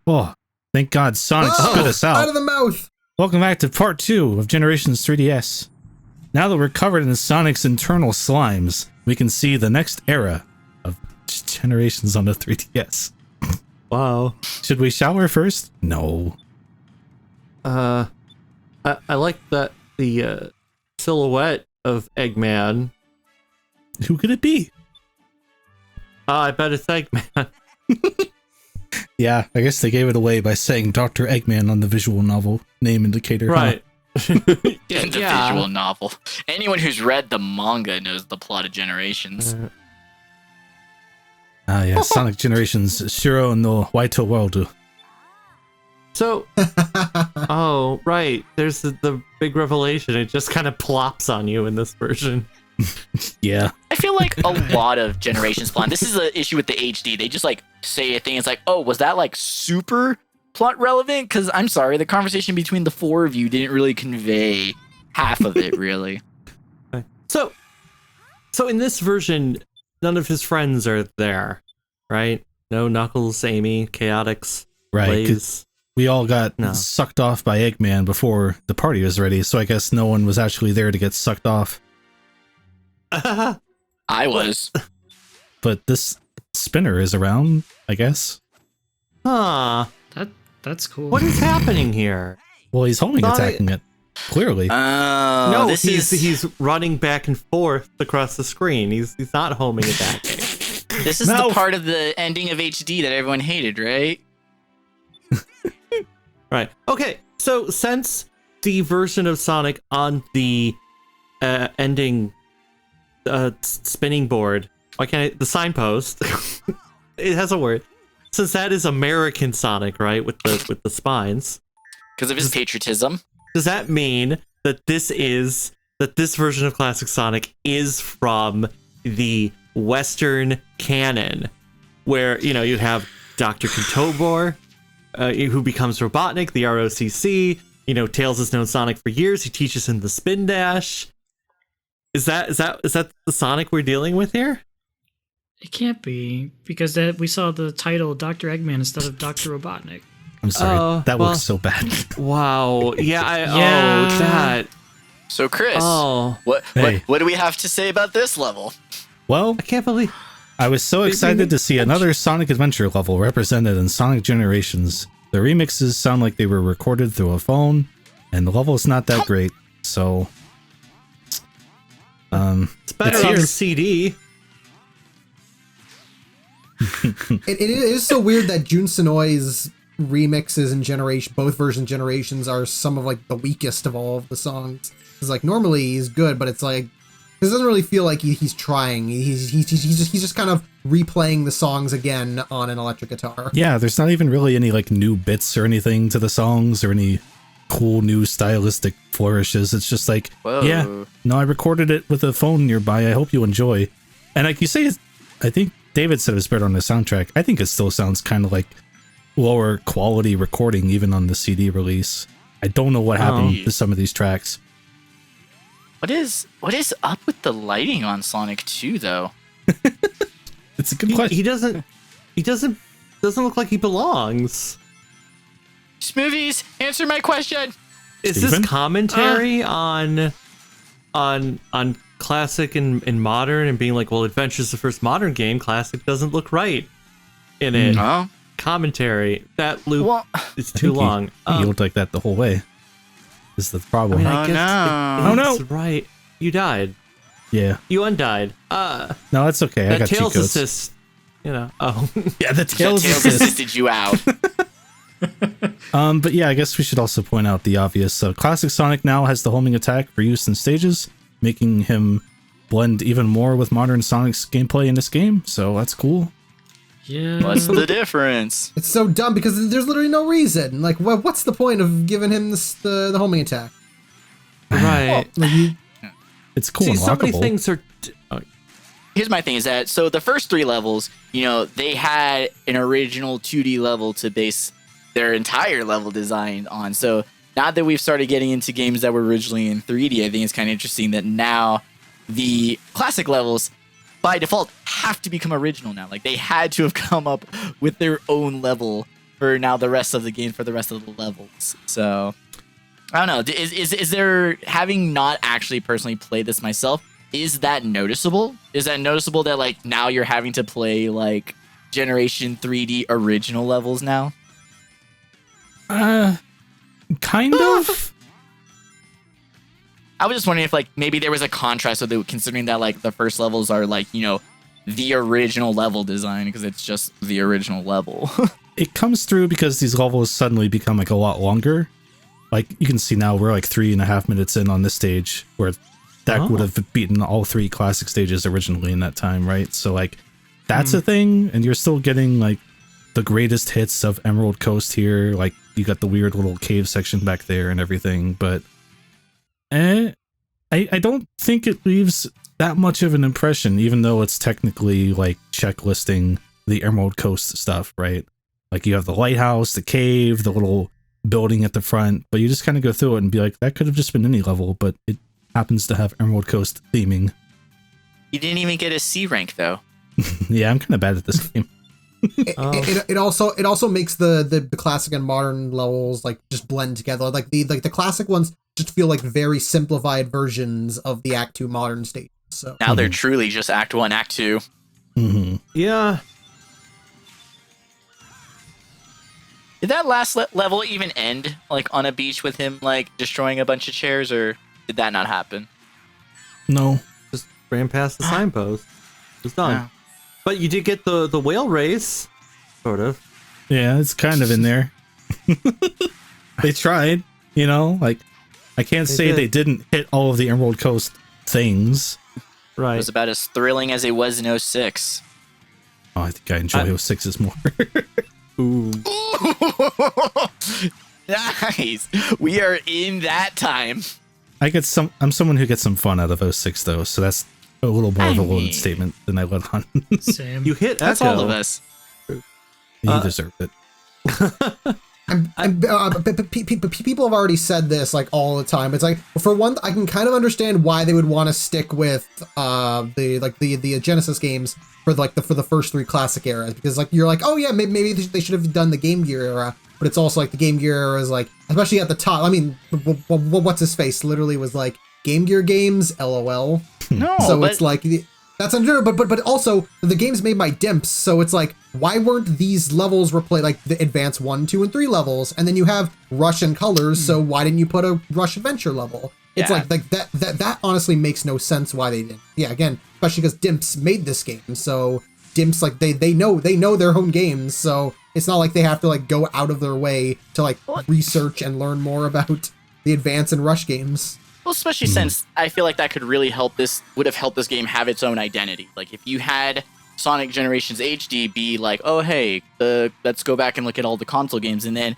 Oh, thank God Sonic spit us out. Out of the mouth! Welcome back to part 2 of Generations 3DS. Now that we're covered in Sonic's internal slimes, we can see the next era of Generations on the 3DS. Wow. Should we shower first? No. I like that the silhouette of Eggman. Who could it be? I bet it's Eggman. Yeah, I guess they gave it away by saying Dr. Eggman on the visual novel name indicator. Right. In the visual novel. Anyone who's read the manga knows the plot of Generations. Yeah, Sonic Generations Shiro no Waito World. So, oh, right. There's the big revelation. It just kind of plops on you in this version. Yeah. I feel like a lot of Generations plot. This is an issue with the HD. They just like say a thing. It's like, oh, was that like super plot relevant? Because I'm sorry, the conversation between the four of you didn't really convey half of it, really. So in this version, none of his friends are there, right? No Knuckles, Amy, Chaotix, Right. Blaze. We all got sucked off by Eggman before the party was ready, so I guess no one was actually there to get sucked off. I was. But this spinner is around, I guess. Huh. That's cool. What is happening here? Well, he's homing attacking it. Clearly. No, this he's running back and forth across the screen. He's not homing attacking. This is the part of the ending of HD that everyone hated, right? Right. Okay. So since the version of Sonic on the ending spinning board, why can't I, the signpost? It has a word. Since that is American Sonic, right, with the spines, Because of his patriotism. does that mean that this version of Classic Sonic is from the Western canon, where you have Dr. Kentobor, who becomes Robotnik, the ROCC. Tails has known Sonic for years. He teaches him the spin dash. Is that the Sonic we're dealing with here? It can't be, because that we saw the title Dr. Eggman instead of Dr. Robotnik. I'm sorry. That looks so bad. Wow. Yeah. Yeah. That. So, Chris, what do we have to say about this level? Well, I can't believe. I was so excited to see another Sonic Adventure level represented in Sonic Generations. The remixes sound like they were recorded through a phone, and the level is not that great. So, It's better on the CD. It is so weird that Jun Sonoi's remixes and both version Generations are some of like the weakest of all of the songs. It's like normally he's good, but it's like it doesn't really feel like he's trying. He's just kind of replaying the songs again on an electric guitar. Yeah, there's not even really any like new bits or anything to the songs or any cool new stylistic flourishes. It's just like, yeah, no, I recorded it with a phone nearby. I hope you enjoy. And like you say, I think David said it was better on the soundtrack. I think it still sounds kind of like lower quality recording even on the CD release. I don't know what happened to some of these tracks. What is up with the lighting on Sonic 2 though? It's a good question. He doesn't look like he belongs. Smoothies, answer my question. Is Steven? this commentary on Classic and Modern and being like, well, Adventure's the first modern game. Classic doesn't look right in it. Oh. Commentary. That loop is too long. He looked like that the whole way. Is the problem? I guess Oh, no. it's right. You died. Yeah. You undied. No, that's okay. I That got cheat Tails codes. assist. Oh. Yeah, the Tails Tails assist. assisted you out. But yeah, I guess we should also point out the obvious. Classic Sonic now has the homing attack for use in stages, making him blend even more with modern Sonic's gameplay in this game. So that's cool. Yeah. What's the difference? It's so dumb because there's literally no reason. Like, what's the point of giving him the homing attack? Right. It's cool See, and so many lockable. things are. Here's my thing is that, so the first 3 levels, they had an original 2D level to base their entire level design on. So now that we've started getting into games that were originally in 3D, I think it's kind of interesting that now the classic levels by default have to become original now. Like they had to have come up with their own level for now the rest of the game, for the rest of the levels. So I don't know. Is there, having not actually personally played this myself, is that noticeable? Is that noticeable that like now you're having to play like Generation 3D original levels now? Kind of. I was just wondering if like maybe there was a contrast with it, considering that like the first levels are like, you know, the original level design because it's just the original level. It comes through because these levels suddenly become like a lot longer. Like you can see now we're like 3.5 minutes in on this stage, where that would have beaten all 3 classic stages originally in that time, right? So like that's a thing, and you're still getting like the greatest hits of Emerald Coast here. Like you got the weird little cave section back there and everything, but I don't think it leaves that much of an impression, even though it's technically like checklisting the Emerald Coast stuff, right? Like you have the lighthouse, the cave, the little building at the front, but you just kind of go through it and be like, that could have just been any level, but it happens to have Emerald Coast theming. You didn't even get a C rank though. Yeah, I'm kind of bad at this game. It also makes the classic and modern levels like just blend together. Like the classic ones just feel like very simplified versions of the Act 2 modern stage. So now they're truly just Act 1, Act 2. Yeah. Did that last level even end like on a beach with him like destroying a bunch of chairs, or did that not happen? No. Just ran past the signpost. It's done. Yeah. But you did get the whale race, sort of. Yeah, it's kind of in there. They tried, you know, like I can't say they didn't hit all of the Emerald Coast things. Right. It was about as thrilling as it was in 06. Oh, I think I enjoy 06's more. Ooh. Nice. We are in that time. I'm someone who gets some fun out of 06 though, so that's a little more of a loaded statement than I let on. Same. You hit That's Echo. all of us. You deserve it. People have already said this like all the time. It's like, for one, I can kind of understand why they would want to stick with the Genesis games for the first 3 classic eras, because like you're like, oh yeah, maybe they should have done the Game Gear era, but it's also like the Game Gear era is like, especially at the top. I mean, what's his face literally was like Game Gear games, LOL. No, So it's like that's under, but also the game's made by Dimps, so it's like, why weren't these levels replaced, like the Advance 1, 2, and 3 levels, and then you have Rush and Colors, so why didn't you put a Rush Adventure level? It's Yeah. like that honestly makes no sense why they didn't. Yeah, again, especially because Dimps made this game, so Dimps like they know their own games, so it's not like they have to like go out of their way to like research and learn more about the Advance and Rush games. Well, especially since I feel like that could really would have helped this game have its own identity. Like if you had Sonic Generations HD be like, oh hey, let's go back and look at all the console games, and then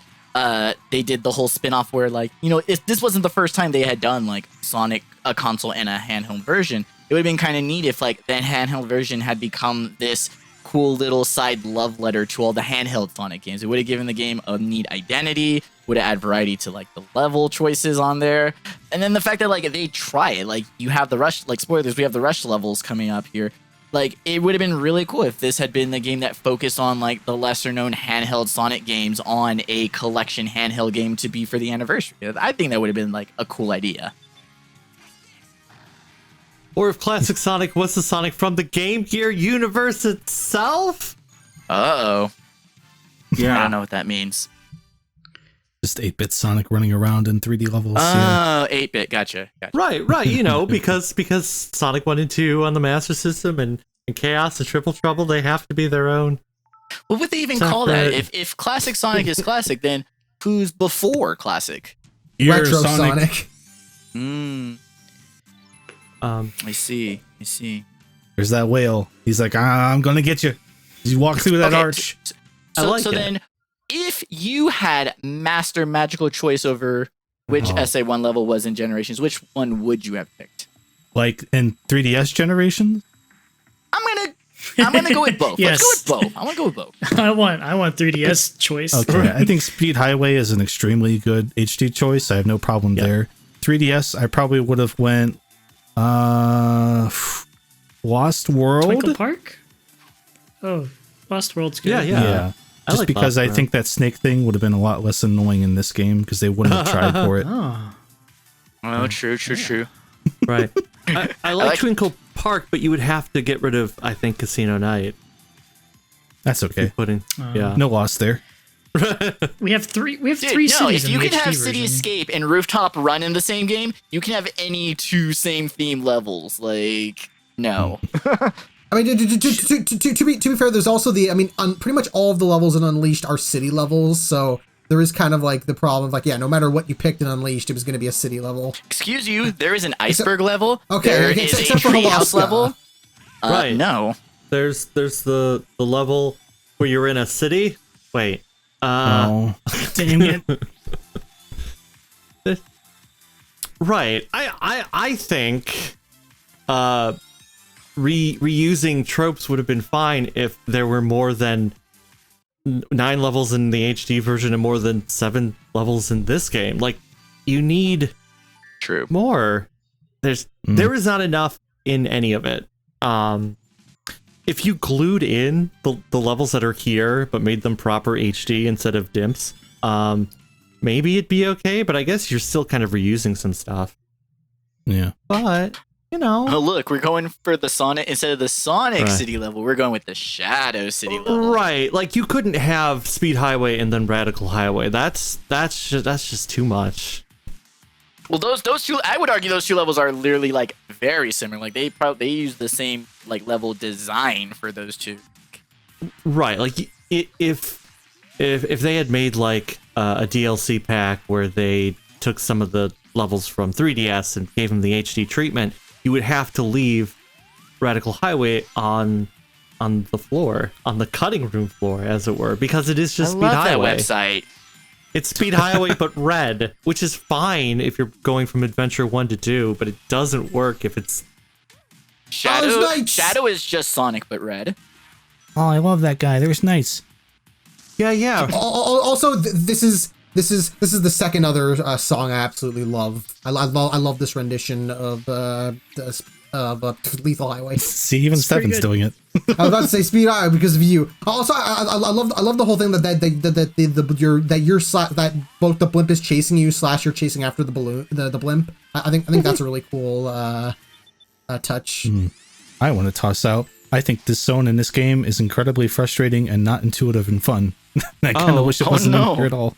they did the whole spin-off where like, you know, if this wasn't the first time they had done like Sonic, a console and a handheld version, it would have been kind of neat if like the handheld version had become this cool little side love letter to all the handheld Sonic games. It would have given the game a neat identity, would have add variety to like the level choices on there. And then the fact that like they try it, like you have the Rush, like spoilers, we have the Rush levels coming up here. Like it would have been really cool if this had been the game that focused on like the lesser known handheld Sonic games on a collection handheld game to be for the anniversary. I think that would have been like a cool idea. Or if Classic Sonic was the Sonic from the Game Gear universe itself? Uh-oh. Yeah. I don't know what that means. Just 8-bit Sonic running around in 3D levels. Oh, 8-bit. Gotcha. Right. You know, because Sonic 1 and 2 on the Master System and Chaos and Triple Trouble, they have to be their own. What would they even call that? If Classic Sonic is classic, then who's before classic? Retro Sonic. I see. There's that whale. He's like, I'm gonna get you. You walk through that arch. So then, if you had master magical choice over which SA1 level was in Generations, which one would you have picked? Like in 3DS Generation? I'm gonna go with both. Yes. Let's go with both. I want to go with both. I want 3DS choice. Okay, I think Speed Highway is an extremely good HD choice. I have no problem there. 3DS, I probably would have went Lost World. Twinkle Park? Oh, Lost World's good. Yeah. I Just like because Lost I World. think that snake thing would have been a lot less annoying in this game because they wouldn't have tried for it. Oh. Oh, true. Right. I like Twinkle Park, but you would have to get rid of, I think, Casino Night. That's okay. Yeah. No loss there. We have three Dude, cities no, if in you the can HD have version. City Escape and Rooftop Run in the same game, you can have any two same theme levels. Like, no. I mean, to be fair, there's also pretty much all of the levels in Unleashed are city levels, so there is kind of like the problem of like, yeah, no matter what you picked in Unleashed, it was going to be a city level. Excuse you, there is an iceberg level. Okay, there okay, is a except for treehouse Alaska. level. Right. No. There's the level where you're in a city. Wait. Oh, Dang it. Right. I think reusing tropes would have been fine if there were more than 9 levels in the HD version and more than 7 levels in this game. Like, you need True. more. There is not enough in any of it. If you glued in the levels that are here but made them proper HD instead of dimps, maybe it'd be okay, but I guess you're still kind of reusing some stuff. yeah. But, you know. Oh, look, we're going for the Sonic instead of the Sonic Right. City level. We're going with the Shadow City level. Right, like you couldn't have Speed Highway and then Radical Highway. That's just too much. Well, those two, I would argue those two levels are literally like very similar. Like they use the same like level design for those two. Right, like if they had made like a DLC pack where they took some of the levels from 3DS and gave them the HD treatment, you would have to leave Radical Highway on the floor, on the cutting room floor, as it were, because it is just I Speed love Highway. that website. It's Speed Highway but red, which is fine if you're going from Adventure 1 to 2, but it doesn't work if it's... Shadow nice. Shadow is just Sonic but red. Oh, I love that guy. There's nice. Yeah. Also, this is the second other song I absolutely love. I love this rendition of Lethal Highway. See, even pretty Stefan's good. doing it. I was about to say Speed Highway because of you. Also, I love the whole thing that both the blimp is chasing you / you're chasing after the balloon the blimp. I think that's a really cool touch. I want to toss out. I think this zone in this game is incredibly frustrating and not intuitive and fun. I kind of wish it wasn't in here at all.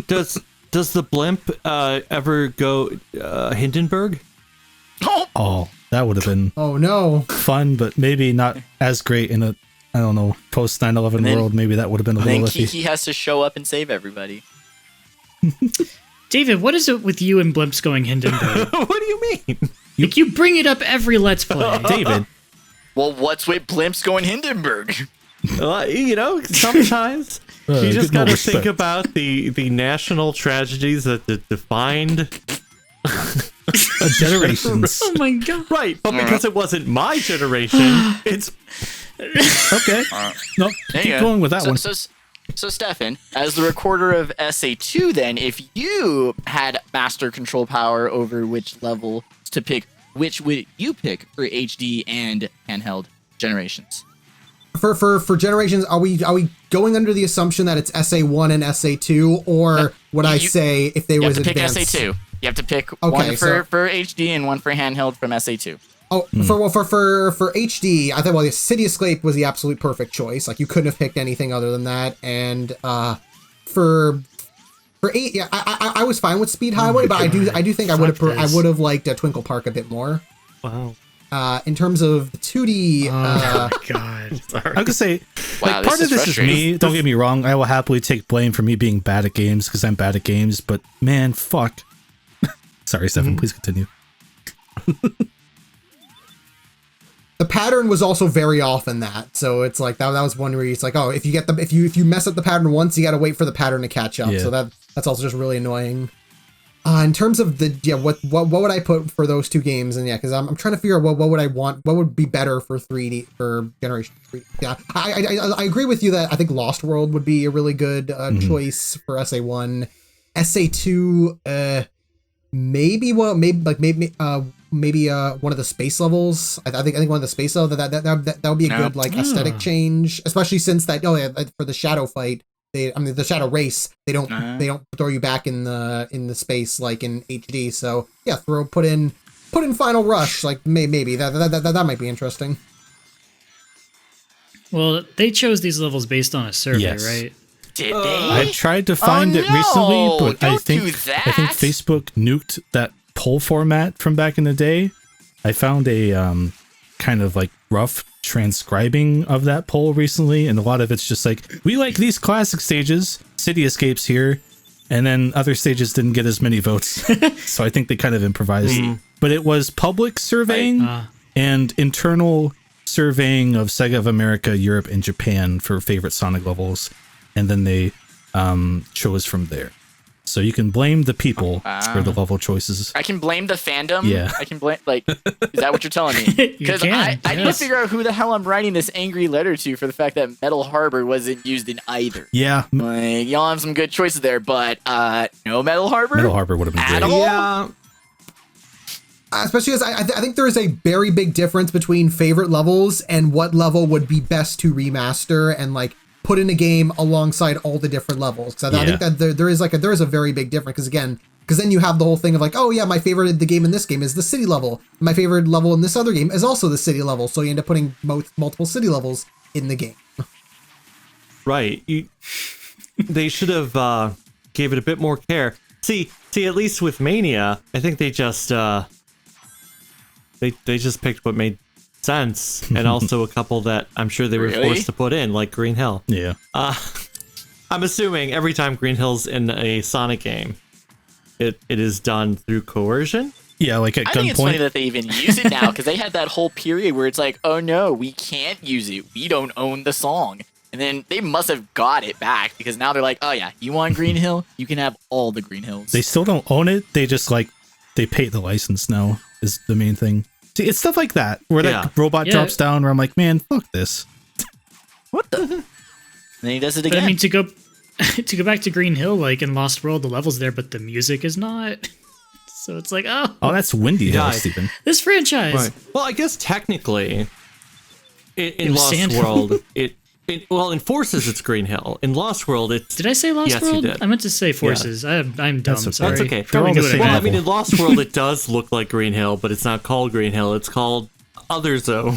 Does the blimp ever go Hindenburg? Oh, that would have been Oh no! fun, but maybe not as great in a, I don't know, post 9/11 then- world. Maybe that would have been a And then little iffy. Kiki has to show up and save everybody. David, what is it with you and blimps going Hindenburg? What do you mean? Like, you bring it up every Let's Play. David, Well, what's with blimps going Hindenburg? You know, sometimes you just get more gotta think respect. about the national tragedies that defined. generations. Oh my god. Right, but because it wasn't my generation, it's Okay. No, There keep you go. going with that so, one. So, Stefan, as the recorder of SA2, then, if you had master control power over which level to pick, which would you pick for HD and handheld generations? For generations, are we going under the assumption that it's SA1 and SA2, or would I say if they You have was to pick advanced? SA2. You have to pick Okay, one so- for HD and one for handheld from SA2. Oh, for HD, I thought, well, the City Escape was the absolute perfect choice. Like, you couldn't have picked anything other than that. And for 8, yeah, I was fine with Speed Highway, but I do think I would have liked Twinkle Park a bit more. wow. In terms of the 2D, God. I was gonna say, Wow, like, part this of is this is me. Don't get me wrong. I will happily take blame for me being bad at games because I'm bad at games. But man, fuck. Sorry, Stefan. Please continue. the pattern was also very often that. So it's like that was one where it's like, oh, if you mess up the pattern once, you got to wait for the pattern to catch up. Yeah. So that's also just really annoying. In terms of what would I put for those two games? And yeah, because I'm trying to figure out what would I want, what would be better for 3D for Generation 3. Yeah, I agree with you that I think Lost World would be a really good choice for SA1. SA2, maybe maybe one of the space levels. I think one of the space levels that would be a good like aesthetic change, especially since that for the shadow fight. The shadow race, they don't throw you back in the space like in HD. So yeah, put in Final Rush, like maybe that might be interesting. Well, they chose these levels based on a survey, right? Did they? I tried to find it recently, but I think that. Facebook nuked that poll format from back in the day. I found a kind of like rough transcribing of that poll recently, and a lot of it's just like, we like these classic stages, City Escapes here, and then other stages didn't get as many votes. So I think they kind of improvised. But it was public surveying and internal surveying of Sega of America, Europe, and Japan for favorite Sonic levels, and then they chose from there. So you can blame the people for the level choices. I can blame the fandom. Yeah. I can blame, like, is that what you're telling me? Because I need to figure out who the hell I'm writing this angry letter to for the fact that Metal Harbor wasn't used in either. Yeah. Like, y'all have some good choices there, but no Metal Harbor? Metal Harbor would have been At great. all? Yeah. Especially as I think there is a very big difference between favorite levels and what level would be best to remaster and like put in a game alongside all the different levels. So I think that there is a very big difference because then you have the whole thing of like, oh yeah, my favorite the game in this game is the city level. My favorite level in this other game is also the city level. So you end up putting multiple city levels in the game. Right. They should have gave it a bit more care. See, at least with Mania, I think they just they just picked what made sense, and also a couple that I'm sure they were forced to put in, like Green Hill. Yeah. I'm assuming every time Green Hill's in a Sonic game, it is done through coercion. Yeah, like at gunpoint. I think it's funny that they even use it now, because they had that whole period where it's like, oh no, we can't use it. We don't own the song. And then they must have got it back, because now they're like, oh yeah, you want Green Hill? You can have all the Green Hills. They still don't own it. They just like, they pay the license now is the main thing. See, it's stuff like that where that robot drops down where I'm like, man, fuck this. What the? And then he does it again. But I mean, to go back to Green Hill, like in Lost World, the level's there, but the music is not. So it's like, oh, that's Windy Hill, Stephen. This franchise. Right. Well, I guess technically, in Lost World, in Forces it's Green Hill. In Lost World, it's. Did I say Lost World? You did. I meant to say Forces. Yeah. I'm dumb. Sorry. That's okay. They're all the same Well, I mean, in Lost World, it does look like Green Hill, but it's not called Green Hill. It's called Other Zone.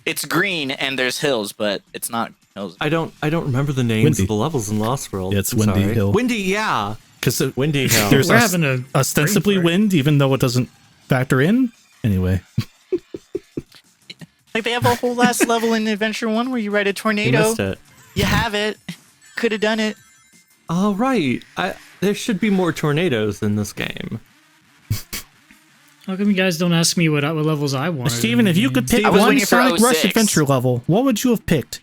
It's green and there's hills, but it's not hills. I don't remember the names of the levels in Lost World. Yeah, it's Windy Hill. Windy, yeah. Because Windy Hill. There's We're having ostensibly wind, even though it doesn't factor in. Anyway. Like they have a whole last level in Adventure 1 where you ride a tornado. You missed it. You have it. Could have done it. Oh, right. There should be more tornadoes in this game. How come you guys don't ask me what levels I want? Steven, if you could pick one Sonic Rush adventure level, what would you have picked?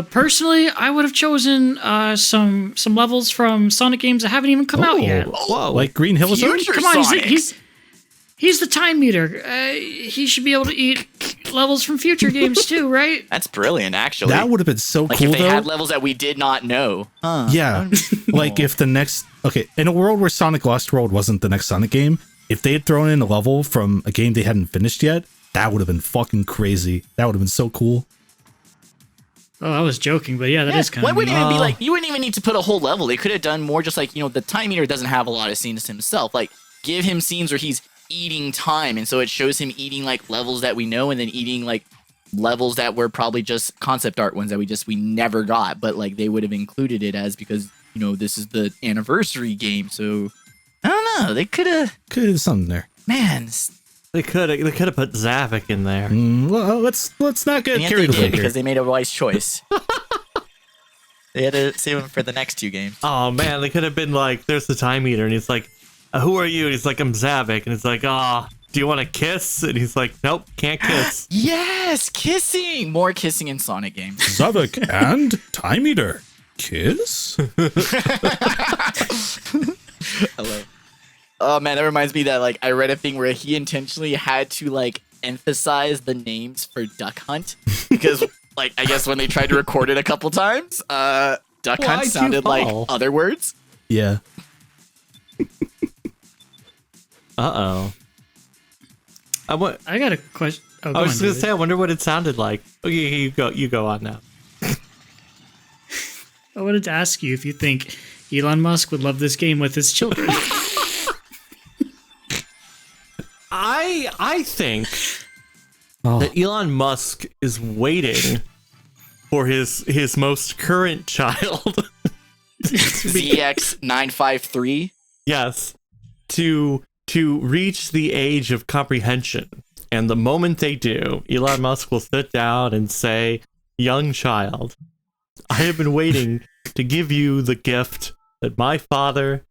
Personally, I would have chosen some levels from Sonic games that haven't even come out yet. Whoa. Like Green Hill Zone? Come on, he's the time meter. He should be able to eat levels from future games too, right? That's brilliant, actually. That would have been so like cool, if they though. had levels that we did not know. Yeah. Like if the next... Okay, in a world where Sonic Lost World wasn't the next Sonic game, if they had thrown in a level from a game they hadn't finished yet, that would have been fucking crazy. That would have been so cool. Oh, I was joking, but yeah, that is kind of... Why wouldn't even be like... You wouldn't even need to put a whole level. They could have done more just like, the time meter doesn't have a lot of scenes himself. Like, give him scenes where he's eating time, and so it shows him eating like levels that we know, and then eating like levels that were probably just concept art ones that we never got, but like they would have included it as because this is the anniversary game. So I don't know, they could have something there. Man, they could have put Zavik in there. Well, let's not get carried away because they made a wise choice. They had to save him for the next two games. Oh man, they could have been like, there's the time meter, and he's like, who are you? And he's like, I'm Zavik, and it's like, do you want to kiss? And he's like, nope, can't kiss. Yes, kissing! More kissing in Sonic games. Zavik and Time Eater. Kiss? Hello. Oh man, that reminds me that like I read a thing where he intentionally had to like emphasize the names for Duck Hunt because like I guess when they tried to record it a couple times, Duck Hunt sounded like other words. Yeah. Uh-oh. I got a question. Oh, I was just gonna say, I wonder what it sounded like. Okay, you go on now. I wanted to ask you if you think Elon Musk would love this game with his children. I think that Elon Musk is waiting for his most current child, ZX953. yes, to reach the age of comprehension. And the moment they do, Elon Musk will sit down and say, "Young child, I have been waiting to give you the gift that my father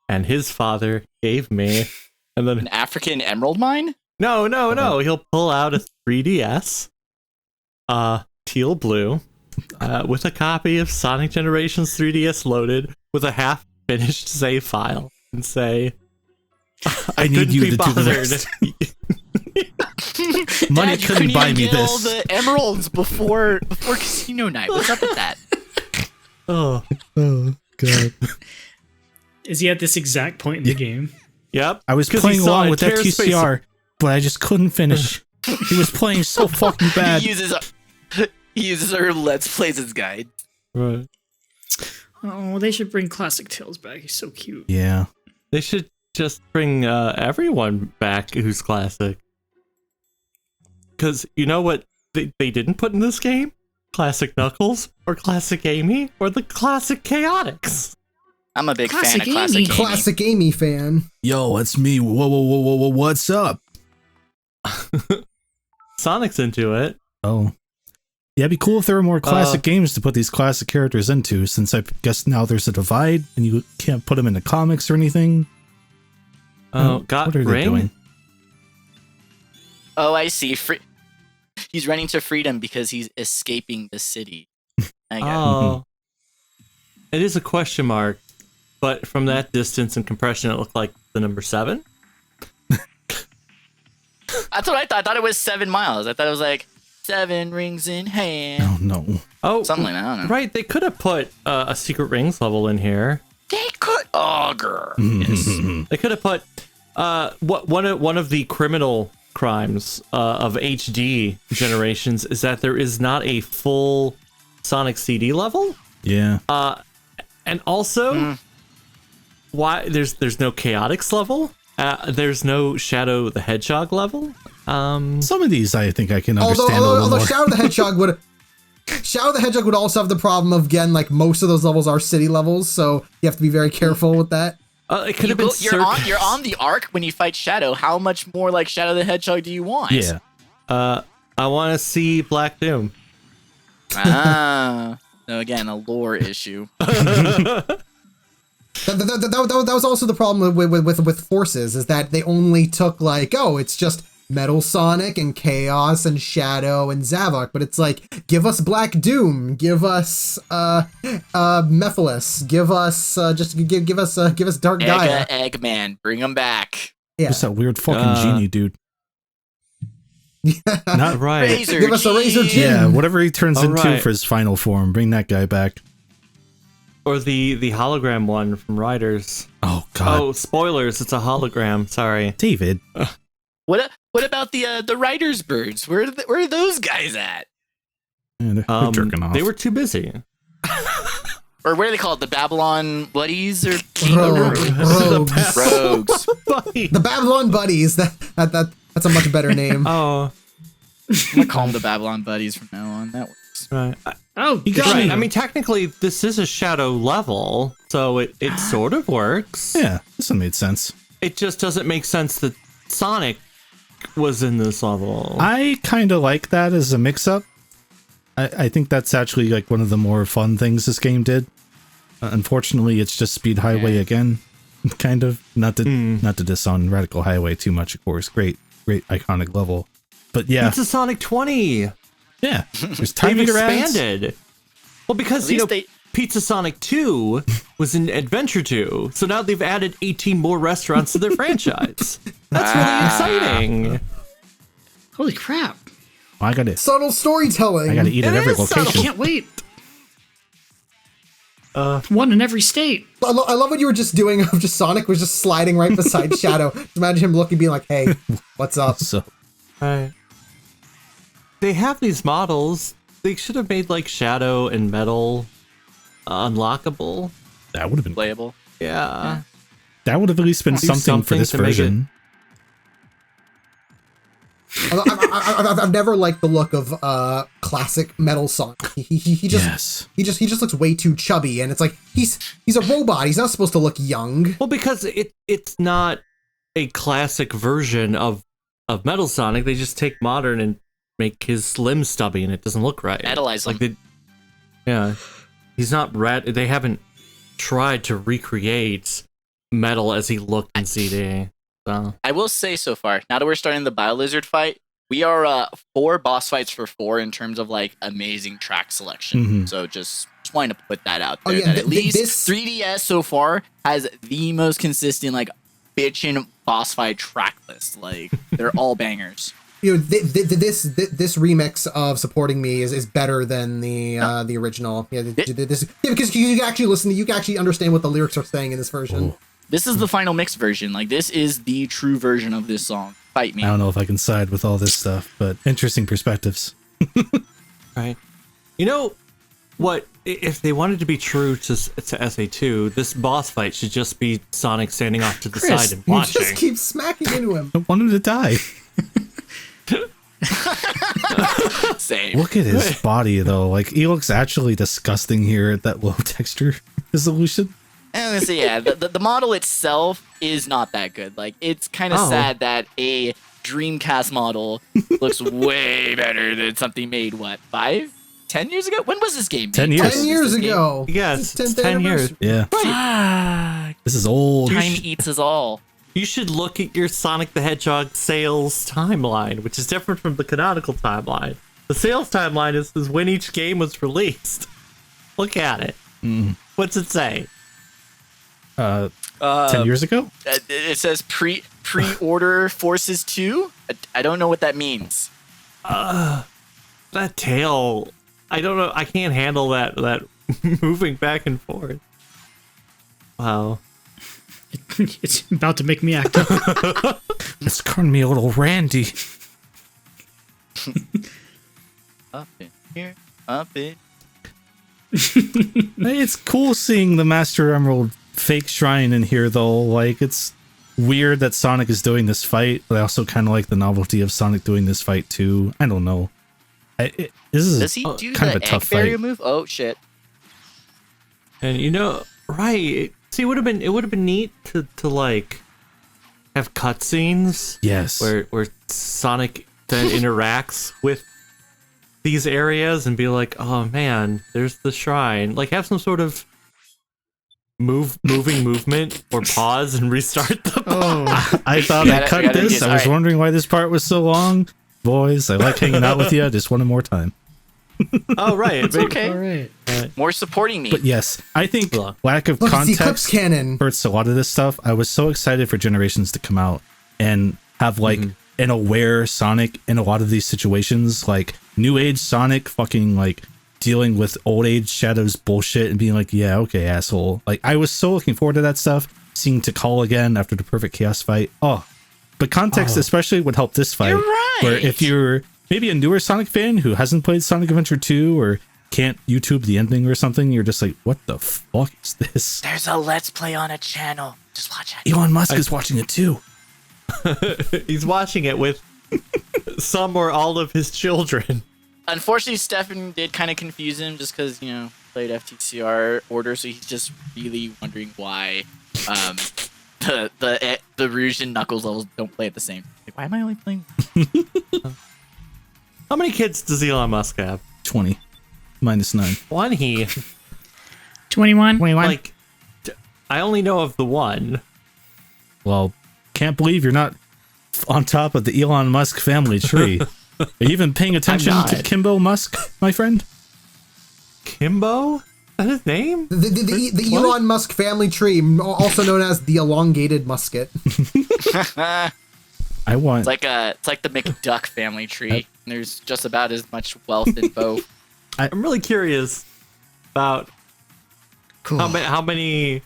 and his father gave me." And then An African emerald mine? No. He'll pull out a 3DS, teal blue, with a copy of Sonic Generations 3DS loaded with a half-finished save file, and say, I need you to do the rest. Money Dad, you couldn't buy even me get all this. the emeralds before casino night. What's up with that? Oh, God. Is he at this exact point in the game? yep. I was 'Cause he playing saw along with that entire space- TCR, but I just couldn't finish. He was playing so fucking bad. He uses our Let's Plays as guide. Right. Oh, they should bring Classic Tales back. He's so cute. Yeah. They should just bring everyone back who's classic. Because you know what they didn't put in this game? Classic Knuckles, or Classic Amy, or the Classic Chaotix. I'm a big Classic fan of Classic Amy. Amy. Classic Amy fan. Yo, it's me. Whoa, what's up? Sonic's into it. Oh. Yeah, it'd be cool if there were more classic games to put these classic characters into, since I guess now there's a divide and you can't put them into comics or anything. Oh, got what are they Ring? doing? Oh, I see. He's running to freedom because he's escaping the city. I got it. Oh. It is a question mark, but from that distance and compression, it looked like the number 7. That's what I thought. I thought it was 7 miles. I thought it was like 7 rings in hand. Oh, no. Oh, Something like that. I don't know. right. They could have put a Secret Rings level in here. They could. Oh, girl. Yes. They could have put one of the criminal crimes of HD generations is that there is not a full Sonic CD level. Yeah. And also, why there's no Chaotix level? There's no Shadow the Hedgehog level. Some of these I think I can understand a little Although more. Shadow the Hedgehog would also have the problem of, again, like, most of those levels are city levels, so you have to be very careful with that. It could have been You're on the arc when you fight Shadow. How much more like Shadow the Hedgehog do you want? Yeah. I want to see Black Doom. Ah. So again, a lore issue. That was also the problem with Forces, is that they only took, like, oh, it's just Metal Sonic and Chaos and Shadow and Zavok, but it's like, give us Black Doom, give us Mephiles, give us give us Dark Gaia. Eggman, bring him back. Yeah. Just that weird fucking genie dude. Not Right. Razor Give us a Razor G. G. Yeah, whatever he turns into Alright. for his final form, bring that guy back. Or the hologram one from Riders. Oh God, Oh, spoilers! It's a hologram. Sorry. David. What about the writers' birds? Where are those guys at? Yeah, they're jerking off. They were too busy. Or what do they call it? The Babylon Buddies or Rogues. Rogues? The Babylon Buddies. That's a much better name. Oh, I'm gonna call them the Babylon Buddies from now on. That works. right. Oh, You got Right. me. I mean, technically, this is a shadow level, so it sort of works. Yeah, this one made sense. It just doesn't make sense that Sonic was in this level. I kind of like that as a mix-up. I think that's actually like one of the more fun things this game did. Unfortunately, it's just Speed Highway again, kind of. Not to diss on Radical Highway too much, of course. Great iconic level. But yeah, It's a Sonic 20. yeah. There's They've time meter ads. expanded. Well, because At least you know, Pizza Sonic 2 was in Adventure 2, so now they've added 18 more restaurants to their franchise. That's really exciting. holy crap. I gotta Subtle storytelling. eat at It every is subtle. location. Can't wait. One in every state. I love what you were just doing of just Sonic was just sliding right beside Shadow. Just imagine him looking, being like, "Hey, what's up?" So Right. They have these models. They should have made like Shadow and Metal unlockable. that would have been Playable. Yeah. that would have at least been Do something for something this to make it- version. I've never liked the look of classic Metal Sonic. He just Yes. he just looks way too chubby, and it's like he's a robot. He's not supposed to look young. Well, because it's not a classic version of Metal Sonic. They just take modern and make his slim stubby, and it doesn't look right. Metalize like him. yeah, he's not red. They haven't tried to recreate Metal as he looked in CD. So I will say so far, now that we're starting the BioLizard fight, we are 4 boss fights for 4 in terms of like amazing track selection. Mhm. So just wanting to put that out Oh, there. yeah, that at least this 3DS so far has the most consistent like bitchin' boss fight track list. Like they're all bangers. You know, this remix of "Supporting Me" is better than the original. Yeah, because you can actually listen. You can actually understand what the lyrics are saying in this version. Oh. This is the final mix version. Like this is the true version of this song. Fight me. I don't know if I can side with all this stuff, but interesting perspectives. right, you know what? If they wanted to be true to SA2, this boss fight should just be Sonic standing off to the Chris, side and You watching. just keep smacking into him. I want him to die. Same. Look at his body, though. Like, he looks actually disgusting here at that low texture resolution. I'm gonna say, yeah, the model itself is not that good. Like, it's kind of Oh. sad that a Dreamcast model looks way better than something made, what, 5? 10 years ago? When was this game made? 10 years. 10 years ago. Yes, It's 10th it's 10 years. anniversary. Yeah. Fuck. This is old. Time eats us all. You should look at your Sonic the Hedgehog sales timeline, which is different from the canonical timeline. The sales timeline is when each game was released. Look at it. What's it say? 10 years ago? It says pre-order Forces 2. I don't know what that means. That tail. I don't know. I can't handle that moving back and forth. Wow. It's about to make me act up. It's calling me a little Randy. Up in here, up in. Hey, it's cool seeing the Master Emerald fake shrine in here, though. Like, it's weird that Sonic is doing this fight, but I also kind of like the novelty of Sonic doing this fight, too. I don't know. This is Does he do kind the of a tough egg barrier fight. move? Oh shit! And you know, right? See, it would have been neat to like have cutscenes. Yes. Where Sonic then interacts with these areas and be like, oh man, there's the shrine. Like have some sort of moving movement or pause and restart the I thought I cut this. I was wondering why this part was so long. Boys, I like hanging out with you. I just wanted more time. Oh right. It's okay. All right. More supporting me. But yes, I think Look. lack of Look, it's the Eclipse context Cannon. hurts a lot of this stuff. I was so excited for Generations to come out and have like an aware Sonic in a lot of these situations, like new age Sonic fucking like dealing with old age Shadow's bullshit and being like, yeah, okay, asshole. Like I was so looking forward to that stuff. Seeing Tikal again after the Perfect Chaos fight. Oh, but context especially would help this fight. You're right. Where if you're maybe a newer Sonic fan who hasn't played Sonic Adventure 2 or can't YouTube the ending or something, you're just like, what the fuck is this? There's a Let's Play on a channel. Just watch it. Elon Musk is watching it too. He's watching it with some or all of his children. Unfortunately, Stefan did kind of confuse him just because, you know, played FTCR order, so he's just really wondering why the Rouge and Knuckles levels don't play at the same. Like, why am I only playing? How many kids does Elon Musk have? 20 minus 9. One he 21. like. I only know of the one. Well, can't believe you're not on top of the Elon Musk family tree. Are you even paying attention not. to Kimbo Musk, my friend? Kimbo? Is that his name? The Elon Musk family tree, also known as the elongated musket. I want. It's like the McDuck family tree. There's just about as much wealth in both. I'm really curious about Cool. How many?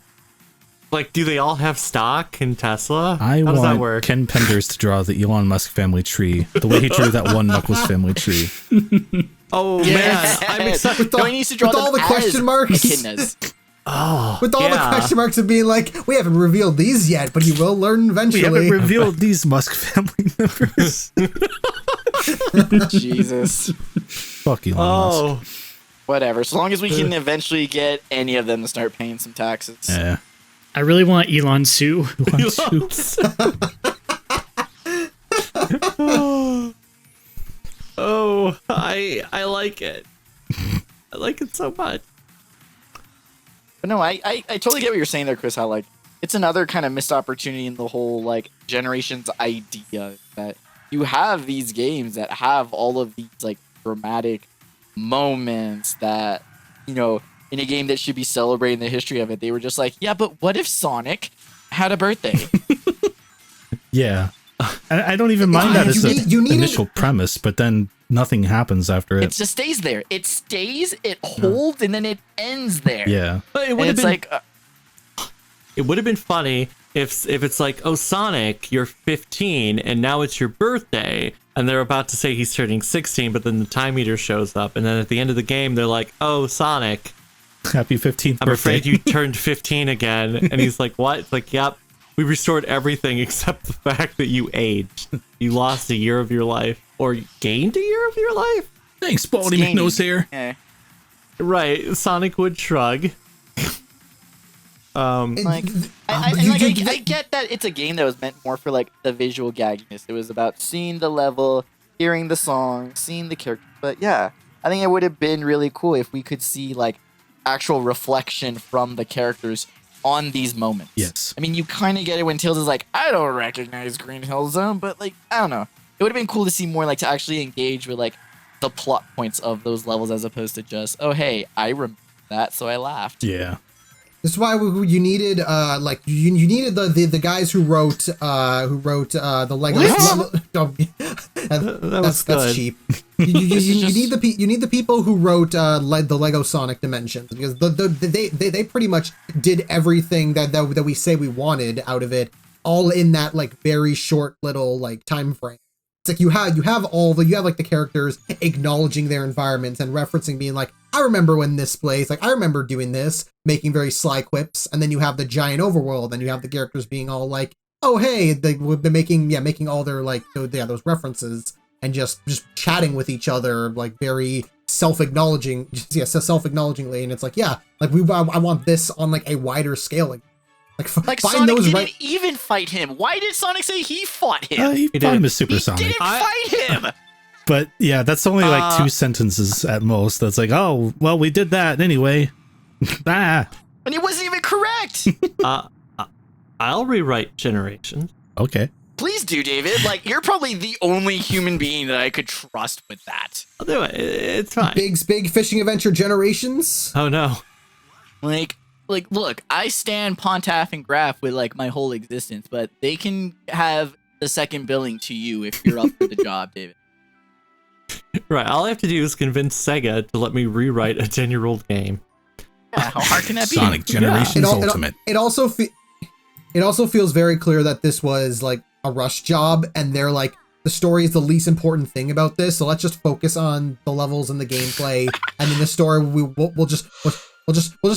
Like, do they all have stock in Tesla? I How does that want work? Ken Penders to draw the Elon Musk family tree, the way he drew that one Knuckles family tree. Oh man, I'm excited. No, he needs to draw with all them the question as marks. echidnas. Oh, With all the question marks of being like, we haven't revealed these yet, but you will learn We eventually. haven't revealed these Musk family members. Jesus. Fuck Elon Musk. Oh, Whatever. So long as we can eventually get any of them to start paying some taxes. Yeah. I really want Elon Sue. oh, I like it. I like it so much. But no, I totally get what you're saying there, Chris. How like it's another kind of missed opportunity in the whole like Generations idea that you have these games that have all of these like dramatic moments that, you know, in a game that should be celebrating the history of it, they were just like, yeah, but what if Sonic had a birthday? Yeah. I don't even mind that as an initial premise, but then nothing happens after it. It just stays there. It stays, it holds, and then it ends there. Yeah. But it And would have it's been like, it would have been funny if it's like, oh, Sonic, you're 15 and now it's your birthday, and they're about to say he's turning 16, but then the time meter shows up, and then at the end of the game they're like, oh, Sonic, Happy 15th I'm birthday. afraid you turned 15 again. And he's like, what? It's like, yep, we restored everything except the fact that you aged. You lost a year of your life, or gained a year of your life. Thanks, Baldy Skinny. McNose here. eh. Right, Sonic would shrug. Like, I get that it's a game that was meant more for like the visual gagginess. It was about seeing the level, hearing the song, seeing the character. But yeah, I think it would have been really cool if we could see like actual reflection from the characters on these moments. Yes. I mean, you kind of get it when Tails is like, I don't recognize Green Hill Zone, but like, I don't know. It would have been cool to see more like to actually engage with like the plot points of those levels as opposed to just, oh hey, I remember that, so I laughed. Yeah. This is why you needed like you needed the guys who wrote the Lego. was That's good. cheap. You need the people who wrote the Lego Sonic Dimensions, because they pretty much did everything that we say we wanted out of it, all in that like very short little like time frame. It's like you have like the characters acknowledging their environments and referencing, being like, I remember when this plays, like I remember doing this, making very sly quips, and then you have the giant overworld, and you have the characters being all like, oh hey, they've been making all their like those references, and just chatting with each other like very self-acknowledgingly, and it's like, yeah, like I want this on like a wider scaling. Like find Sonic those didn't even fight him. Why did Sonic say he fought him? He did. fought him as Super He Sonic. didn't fight him. But yeah, that's only like 2 sentences at most. That's like, oh, well, we did that anyway. Ah. And it wasn't even correct. I'll rewrite Generations. Okay. Please do, David. Like, you're probably the only human being that I could trust with that. I'll do it. It's fine. Big fishing adventure Generations. Oh no. Like, look, I stand Pontaff and Graph with like my whole existence, but they can have the second billing to you if you're up for the job, David. Right. All I have to do is convince Sega to let me rewrite a 10-year-old game. Yeah, how hard can that be? Sonic Generations It Ultimate. It also feels very clear that this was like a rush job, and they're like, the story is the least important thing about this, so let's just focus on the levels and the gameplay, and then the story we'll just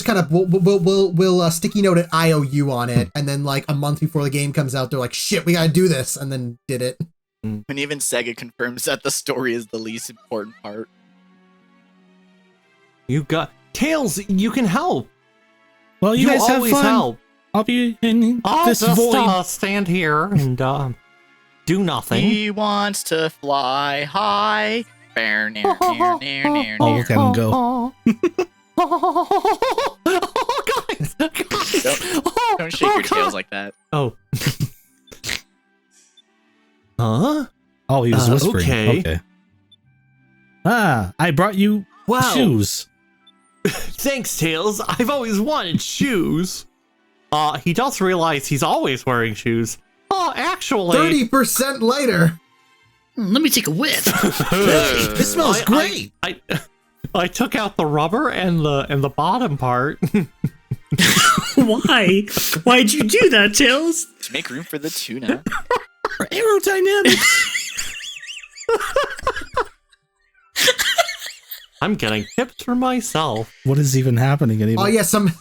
kind of we'll sticky note an IOU on it, and then like a month before the game comes out, they're like, shit, we gotta do this, and then did it. And even Sega confirms that the story is the least important part. You got Tails. You can help. Well, you guys have always fun. help. I'll be in I'll this just void. stand here and do nothing. He wants to fly high. Bear, near, Oh, look at him go. Oh, guys. Don't shake your tails like that. Oh. Huh? Oh, he was whispering. Okay. I brought you Wow. shoes. Thanks, Tails. I've always wanted shoes. He does realize he's always wearing shoes. Oh, actually, 30% later. Let me take a whiff. This smells great. I took out the rubber and the bottom part. Why? Why'd you do that, Tails? To make room for the tuna. Aerodynamics. I'm getting tips for myself. What is even happening anymore? Oh yeah, some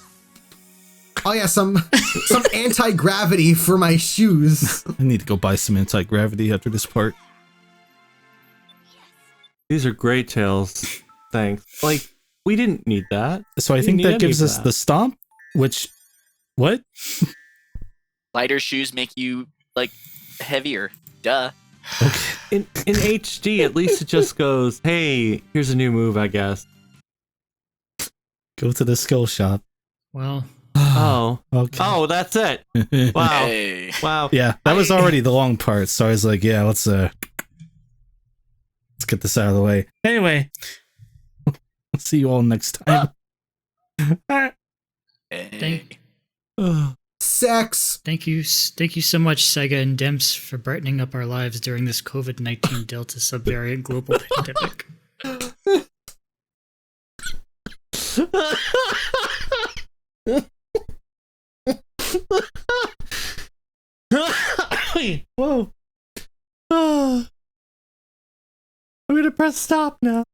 anti-gravity for my shoes. I need to go buy some anti-gravity after this part. These are great, Tails. Thanks. Like, we didn't need that. So I think that gives us the stomp, which... What? Lighter shoes make you, like, heavier. Duh. Okay. In HD, at least it just goes, hey, here's a new move, I guess. Go to the skill shop. Well, Oh. Okay. Oh, that's it. Wow. Hey. Wow. Yeah, that was already the long part, so I was like, yeah, let's get this out of the way. Anyway, I'll see you all next time. Hey. Sex. thank you so much, Sega and Demps, for brightening up our lives during this COVID-19 Delta subvariant global pandemic. Whoa. I'm gonna press stop now.